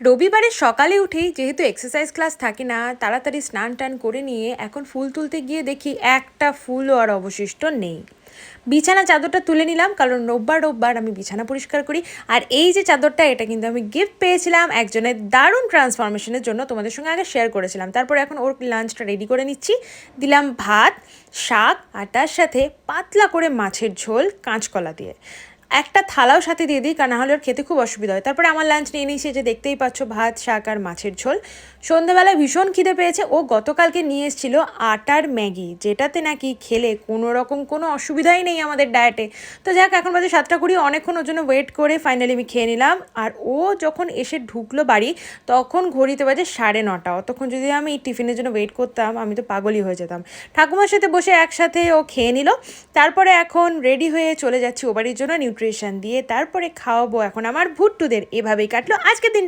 রবিবারের সকালে উঠেই যেহেতু এক্সারসাইজ ক্লাস থাকে না, তাড়াতাড়ি স্নান টান করে নিয়ে এখন ফুল তুলতে গিয়ে দেখি একটা ফুলও আর অবশিষ্ট নেই। বিছানা চাদরটা তুলে নিলাম, কারণ রোববার রোববার আমি বিছানা পরিষ্কার করি। আর এই যে চাদরটা, এটা কিন্তু আমি গিফট পেয়েছিলাম একজনের দারুণ ট্রান্সফরমেশনের জন্য, তোমাদের সঙ্গে আগে শেয়ার করেছিলাম। তারপরে এখন ওর লাঞ্চটা রেডি করে নিচ্ছি। দিলাম ভাত, শাক, আর তার সাথে পাতলা করে মাছের ঝোল কাঁচকলা দিয়ে। একটা থালাও সাথে দিয়ে দিই, কারণ নাহলে ওর খেতে খুব অসুবিধা হয়। তারপরে আমার লাঞ্চ নিয়ে নিয়েছি, যে দেখতেই পাচ্ছ, ভাত, শাক আর মাছের ঝোল। সন্ধ্যেবেলায় ভীষণ খিদে পেয়েছে, ও গতকালকে নিয়ে এসেছিল আটার ম্যাগি, যেটাতে নাকি খেলে কোনো রকম কোনো অসুবিধাই নেই আমাদের ডায়েটে। তো যাক, এখন বাজে 7:20, অনেকক্ষণ ওর জন্য ওয়েট করে ফাইনালি আমি খেয়ে নিলাম। আর ও যখন এসে ঢুকলো বাড়ি, তখন ঘড়িতে বাজে 9:30। অতক্ষণ যদি আমি টিফিনের জন্য ওয়েট করতাম, আমি তো পাগলই হয়ে যেতাম। ঠাকুমার সাথে বসে একসাথে ও খেয়ে নিল। তারপরে এখন রেডি হয়ে চলে যাচ্ছি ও বাড়ির জন্য নিউট্রিশন দিয়ে, তারপরে খাওয়াবো এখন আমার ভুট্টুদের। এভাবেই কাটলো আজকের দিন।